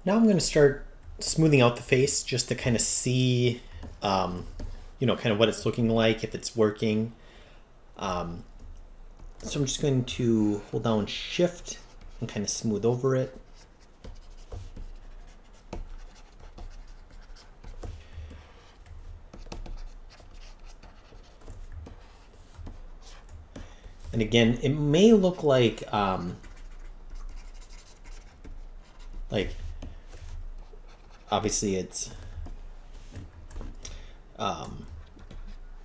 Now I'm going to start smoothing out the face just to kind of see, kind of what it's looking like, if it's working. So I'm just going to hold down Shift and kind of smooth over it. And again, it may look like obviously it's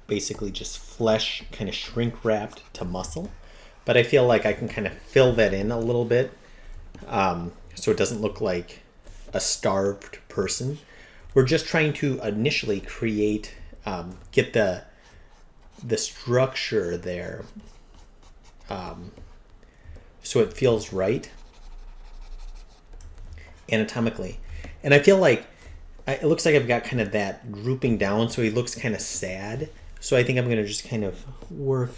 basically just flesh kind of shrink wrapped to muscle, but I feel like I can kind of fill that in a little bit, so it doesn't look like a starved person. We're just trying to initially create, get the structure there, so it feels right anatomically. And I feel like it looks like I've got kind of that drooping down, so he looks kind of sad. So I think I'm going to just kind of work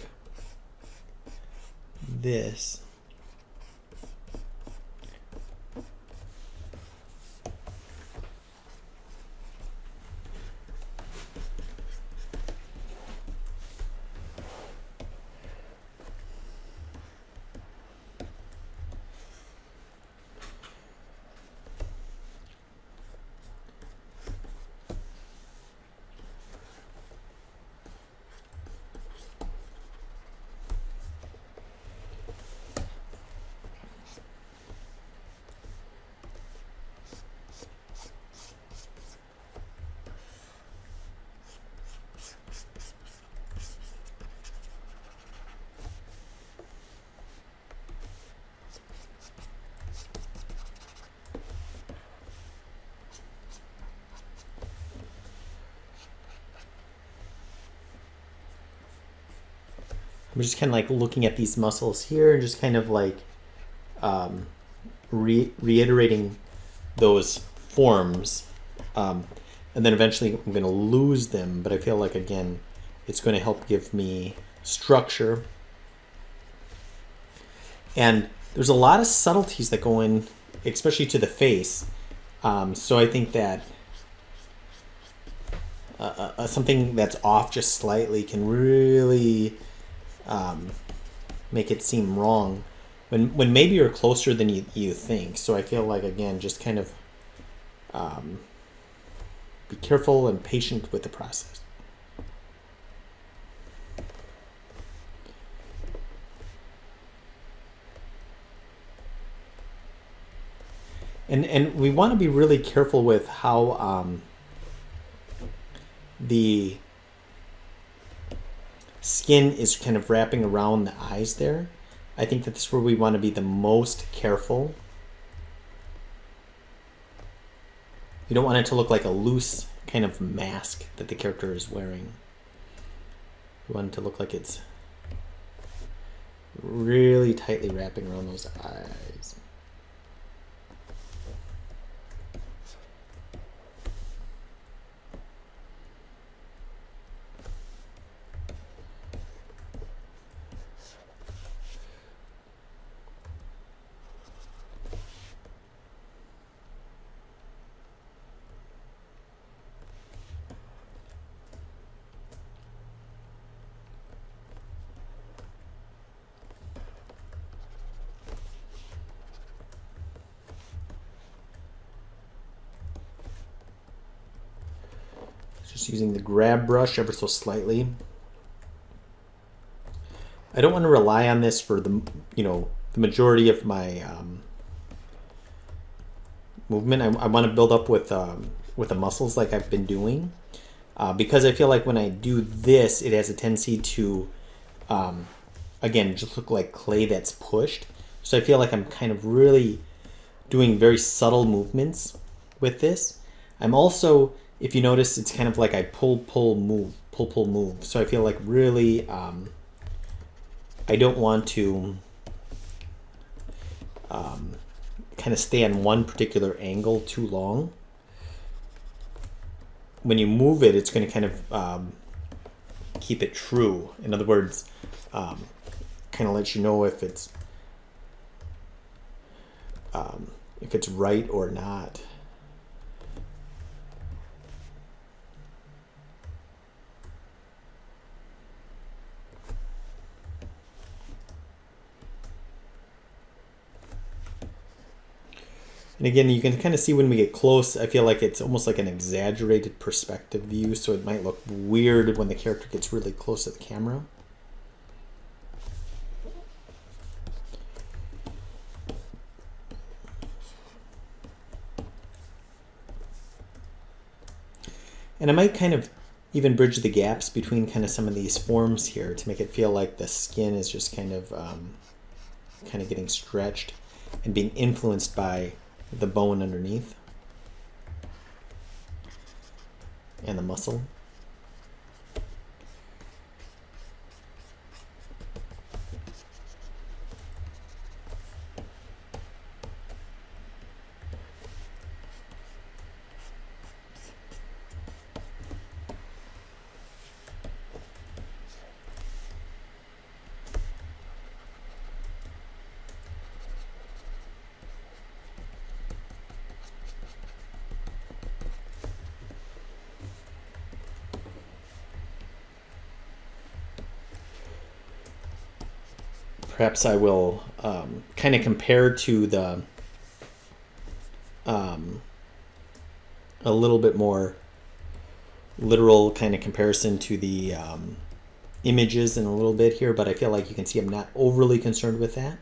this. I'm just kind of like looking at these muscles here and just kind of like reiterating those forms. And then eventually I'm going to lose them, but I feel like, again, it's going to help give me structure. And there's a lot of subtleties that go in, especially to the face. So I think that something that's off just slightly can really make it seem wrong when maybe you're closer than you think. So I feel like, again, just kind of be careful and patient with the process. And we want to be really careful with how the skin is kind of wrapping around the eyes there. I think that this is where we want to be the most careful. You don't want it to look like a loose kind of mask that the character is wearing. You want it to look like it's really tightly wrapping around those eyes. Just using the grab brush ever so slightly. I don't want to rely on this for the majority of my movement. I want to build up with the muscles like I've been doing, because I feel like when I do this, it has a tendency to again just look like clay that's pushed. So I feel like I'm kind of really doing very subtle movements with this. I'm also, if you notice, it's kind of like I pull, move, pull, move. So I feel like really I don't want to kind of stay on one particular angle too long. When you move it, it's going to kind of keep it true. In other words, kind of let you know if it's if it's right or not. And again, you can kind of see when we get close, I feel like it's almost like an exaggerated perspective view, so it might look weird when the character gets really close to the camera. And I might kind of even bridge the gaps between kind of some of these forms here to make it feel like the skin is just kind of getting stretched and being influenced by the bone underneath and the muscle. Perhaps I will kind of compare to the a little bit more literal kind of comparison to the images in a little bit here, but I feel like you can see I'm not overly concerned with that.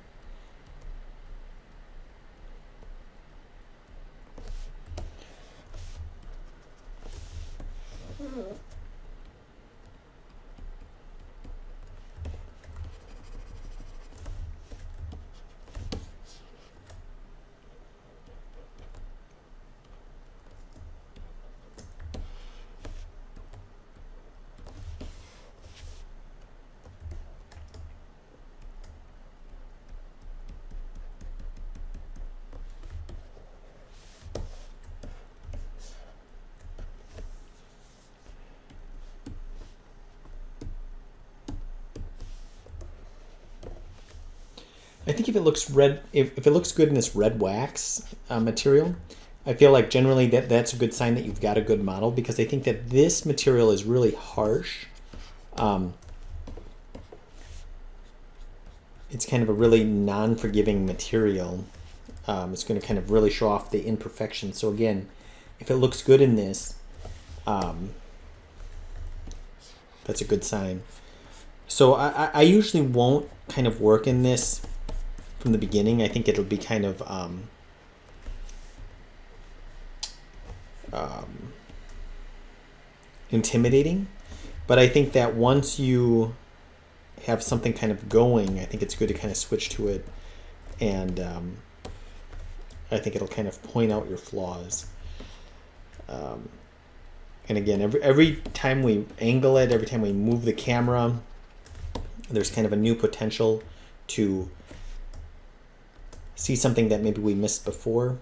I think if it looks red, if it looks good in this red wax material, I feel like generally that's a good sign that you've got a good model, because I think that this material is really harsh. It's kind of a really non-forgiving material. It's going to kind of really show off the imperfections. So again, if it looks good in this, that's a good sign. So I usually won't kind of work in this from the beginning. I think it'll be kind of intimidating, but I think that once you have something kind of going, I think it's good to kind of switch to it, and I think it'll kind of point out your flaws. And again, every time we angle it, every time we move the camera, there's kind of a new potential to see something that maybe we missed before.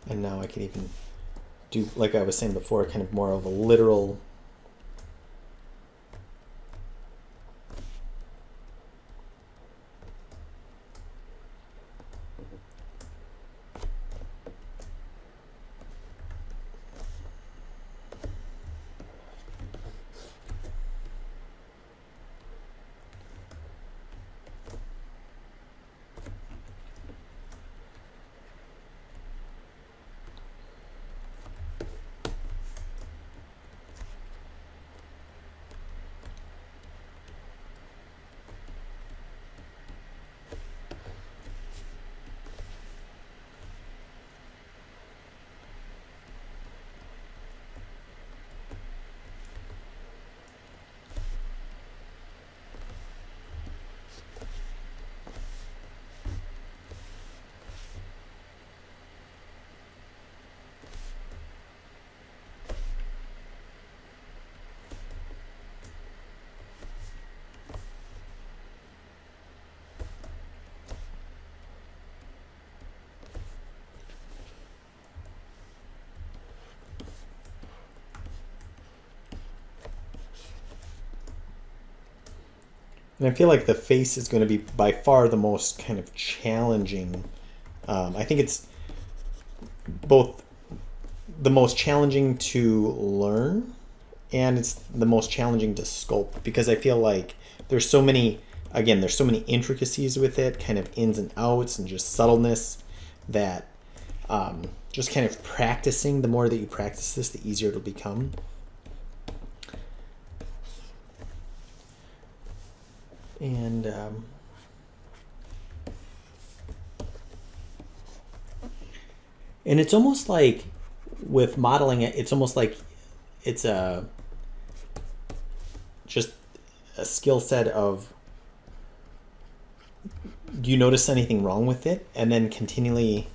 And now I can even do, like I was saying before, kind of more of a literal And I feel like the face is going to be by far the most kind of challenging. I think it's both the most challenging to learn and it's the most challenging to sculpt, because I feel like there's so many, again, there's so many intricacies with it, kind of ins and outs and just subtleness, that just kind of practicing, the more that you practice this, the easier it'll become. And it's almost like with modeling it, it's almost like it's just a skill set of, do you notice anything wrong with it? And then continually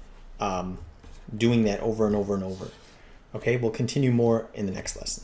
doing that over and over and over. Okay, we'll continue more in the next lesson.